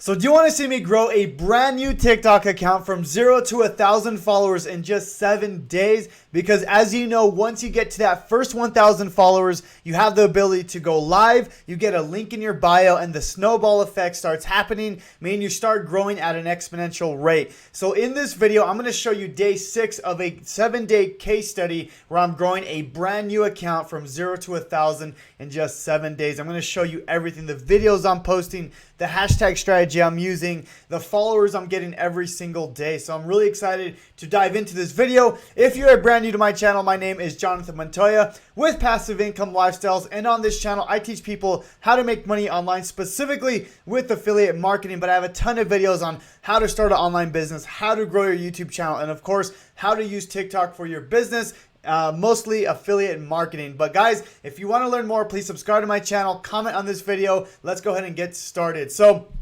So do you want to see me grow a brand new TikTok account from 0 to 1,000 followers in just 7 days? Because as you know, once you get to that first 1,000 followers, you have the ability to go live, you get a link in your bio, and the snowball effect starts happening, meaning you start growing at an exponential rate. So in this video, I'm going to show you day 6 of a 7-day case study where I'm growing a brand new account from 0 to 1,000 in just 7 days. I'm going to show you everything, the videos I'm posting, the hashtag strategy I'm using, the followers I'm getting every single day. So I'm really excited to dive into this video. If you're brand new to my channel, my name is Jonathan Montoya with Passive Income Lifestyles. And on this channel, I teach people how to make money online, specifically with affiliate marketing. But I have a ton of videos on how to start an online business, how to grow your YouTube channel, and of course, how to use TikTok for your business. Mostly affiliate marketing. But guys, if you want to learn more, please subscribe to my channel, comment on this video. Let's go ahead and get started. So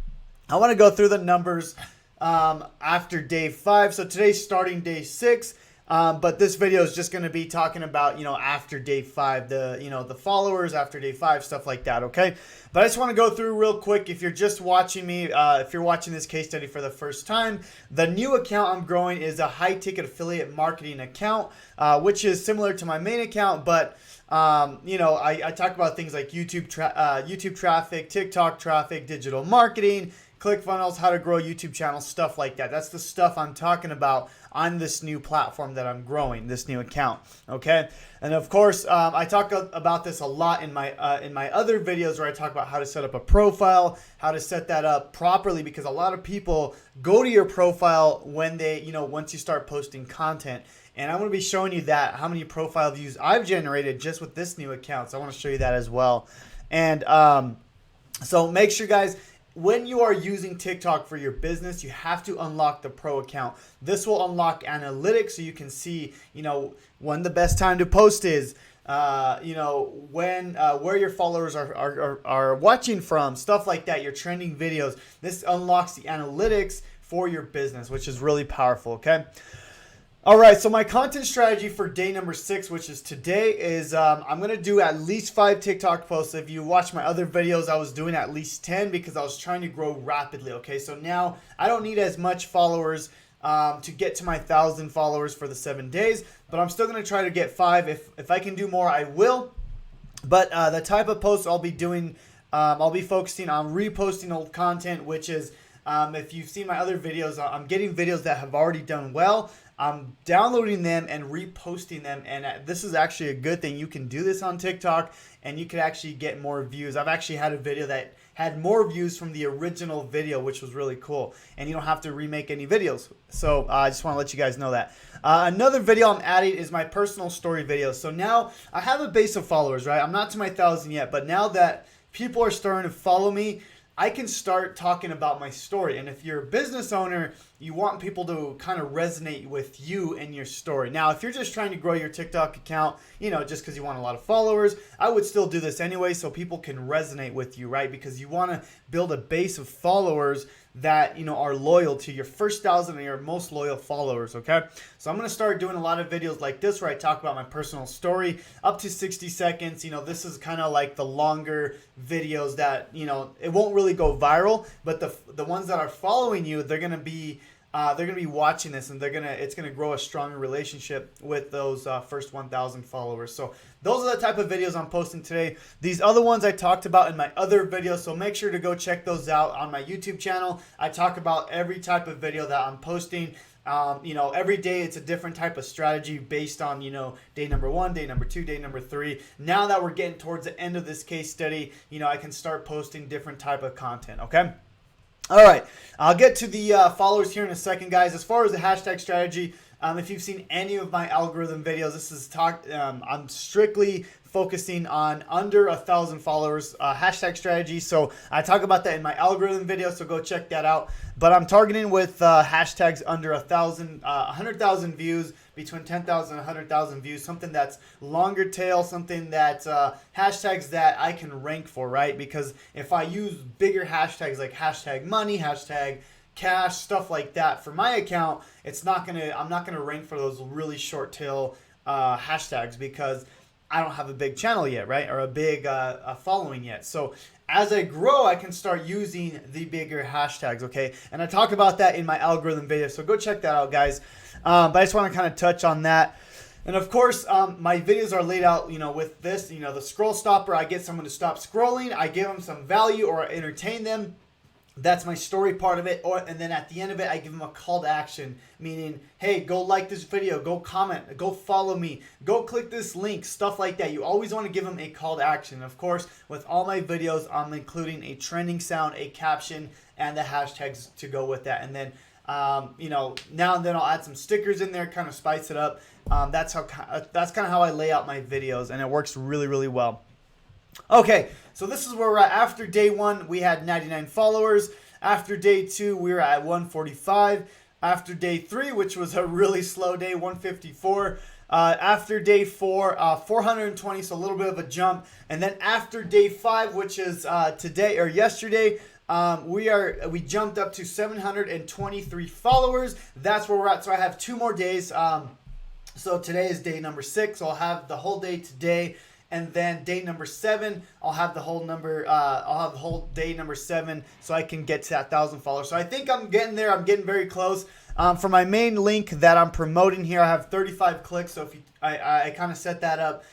I want to go through the numbers after day 5. So today's starting day 6. But this video is just going to be talking about, after day 5, the followers after day 5, stuff like that. Okay. But I just want to go through real quick. If you're just watching me, if you're watching this case study for the first time, the new account I'm growing is a high ticket affiliate marketing account, which is similar to my main account. But, I talk about things like YouTube traffic, TikTok traffic, digital marketing, Clickfunnels, how to grow a YouTube channel, stuff like that. That's the stuff I'm talking about on this new platform that I'm growing, this new account. Okay, and of course, I talk about this a lot in my other videos where I talk about how to set up a profile, how to set that up properly, because a lot of people go to your profile when they, once you start posting content. And I'm going to be showing you that, how many profile views I've generated just with this new account. So I want to show you that as well. And so make sure, guys, when you are using TikTok for your business, you have to unlock the pro account. This will unlock analytics so you can see, when the best time to post is, when where your followers are watching from, stuff like that, your trending videos. This unlocks the analytics for your business, which is really powerful, okay? All right, so my content strategy for day number 6, which is today, is I'm going to do at least 5 TikTok posts. If you watch my other videos, I was doing at least 10 because I was trying to grow rapidly, okay? So now I don't need as much followers to get to my 1,000 followers for the 7 days, but I'm still going to try to get 5. If I can do more, I will. But the type of posts I'll be doing, I'll be focusing on reposting old content, which is, if you've seen my other videos, I'm getting videos that have already done well. I'm downloading them and reposting them, and this is actually a good thing. You can do this on TikTok, and you can actually get more views. I've actually had a video that had more views from the original video, which was really cool, and you don't have to remake any videos. So I just want to let you guys know that. Another video I'm adding is my personal story video. So now I have a base of followers, right? I'm not to my 1,000 yet, but now that people are starting to follow me, I can start talking about my story. And if you're a business owner, you want people to kind of resonate with you and your story. Now, if you're just trying to grow your TikTok account, just because you want a lot of followers, I would still do this anyway so people can resonate with you, right? Because you want to build a base of followers that, are loyal to your first 1,000 and your most loyal followers, okay? So I'm going to start doing a lot of videos like this where I talk about my personal story up to 60 seconds. This is kind of like the longer videos that, it won't really go viral, but the ones that are following you, they're going to be watching this, and it's gonna grow a stronger relationship with those first 1,000 followers. So those are the type of videos I'm posting today. These other ones I talked about in my other videos, so make sure to go check those out on my YouTube channel. I talk about every type of video that I'm posting. Every day it's a different type of strategy based on, day number 1, day number 2, day number 3. Now that we're getting towards the end of this case study, I can start posting different type of content, okay? All right, I'll get to the followers here in a second, guys. As far as the hashtag strategy, if you've seen any of my algorithm videos, this is I'm strictly focusing on under 1,000 followers hashtag strategy. So I talk about that in my algorithm video, so go check that out. But I'm targeting with hashtags under 1,000, 100,000 views, between 10,000 and 100,000 views, something that's longer tail, something that hashtags that I can rank for, right? Because if I use bigger hashtags like hashtag money, hashtag cash, stuff like that for my account, I'm not gonna rank for those really short tail hashtags because I don't have a big channel yet, right? Or a big following yet. So as I grow, I can start using the bigger hashtags, okay? And I talk about that in my algorithm video, so go check that out, guys. But I just want to kind of touch on that. And of course, my videos are laid out, with this, the scroll stopper. I get someone to stop scrolling. I give them some value or I entertain them. That's my story part of it. And then at the end of it, I give them a call to action, meaning, hey, go like this video, go comment, go follow me, go click this link, stuff like that. You always want to give them a call to action. Of course, with all my videos, I'm including a trending sound, a caption, and the hashtags to go with that. And then, now and then I'll add some stickers in there, kind of spice it up. That's kind of how I lay out my videos, and it works really, really well. Okay, so this is where we're at. After day 1, we had 99 followers. After day 2, we were at 145. After day 3, which was a really slow day, 154. After day 4, 420, so a little bit of a jump. And then after day 5, which is today or yesterday, we jumped up to 723 followers. That's where we're at. So I have 2 more days. So today is day number 6. So I'll have the whole day today. And then day number 7, I'll have the whole day number 7, so I can get to that 1,000 followers. So I think I'm getting there. I'm getting very close. For my main link that I'm promoting here, I have 35 clicks. So if I kind of set that up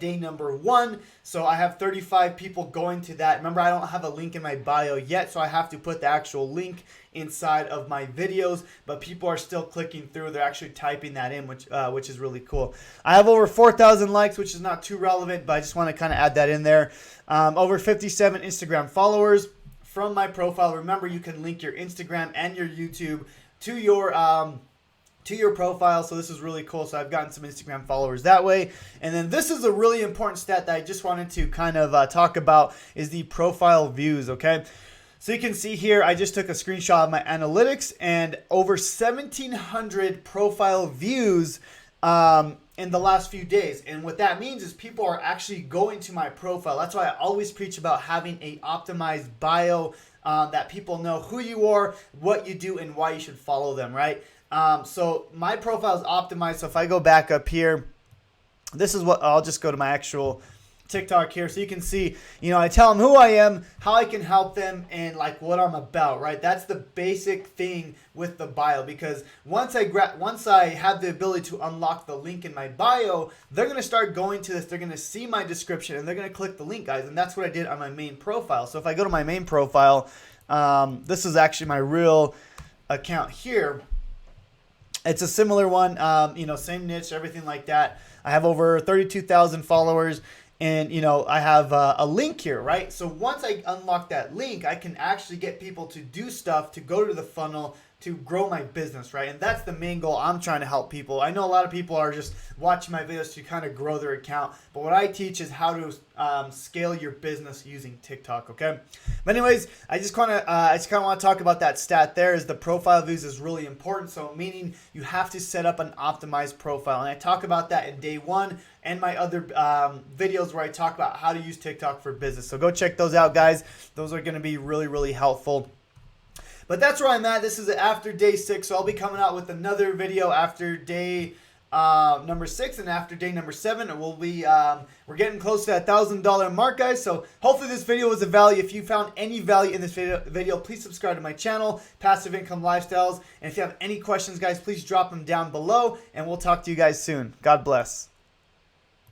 day number 1, so I have 35 people going to that. Remember, I don't have a link in my bio yet, so I have to put the actual link inside of my videos, but people are still clicking through. They're actually typing that in, which is really cool. I have over 4,000 likes, which is not too relevant, but I just want to kind of add that in there. Over 57 Instagram followers from my profile. Remember, you can link your Instagram and your YouTube to your profile, so this is really cool. So I've gotten some Instagram followers that way. And then this is a really important stat that I just wanted to kind of talk about, is the profile views, okay? So you can see here, I just took a screenshot of my analytics, and over 1,700 profile views in the last few days. And what that means is people are actually going to my profile. That's why I always preach about having a optimized bio, that people know who you are, what you do, and why you should follow them, right? So my profile is optimized. So if I go back up here, this is what I'll just go to my actual TikTok here, so you can see, I tell them who I am, how I can help them, and like what I'm about, right? That's the basic thing with the bio, because once I have the ability to unlock the link in my bio, they're going to start going to this. They're going to see my description and they're going to click the link, guys. And that's what I did on my main profile. So if I go to my main profile, this is actually my real account here. It's a similar one, same niche, everything like that. I have over 32,000 followers. And, I have a link here, right? So once I unlock that link, I can actually get people to do stuff, to go to the funnel, to grow my business, right? And that's the main goal I'm trying to help people. I know a lot of people are just watching my videos to kind of grow their account, but what I teach is how to scale your business using TikTok, okay? But anyways, I just kind of want to talk about that stat there. Is the profile views is really important. So meaning you have to set up an optimized profile, and I talk about that in day 1 and my other videos where I talk about how to use TikTok for business. So go check those out, guys. Those are going to be really, really helpful. But that's where I'm at. This is after day 6, so I'll be coming out with another video after day number 6 and after day number 7. And we're getting close to that $1,000 mark, guys. So hopefully this video was of value. If you found any value in this video, please subscribe to my channel, Passive Income Lifestyles. And if you have any questions, guys, please drop them down below, and we'll talk to you guys soon. God bless.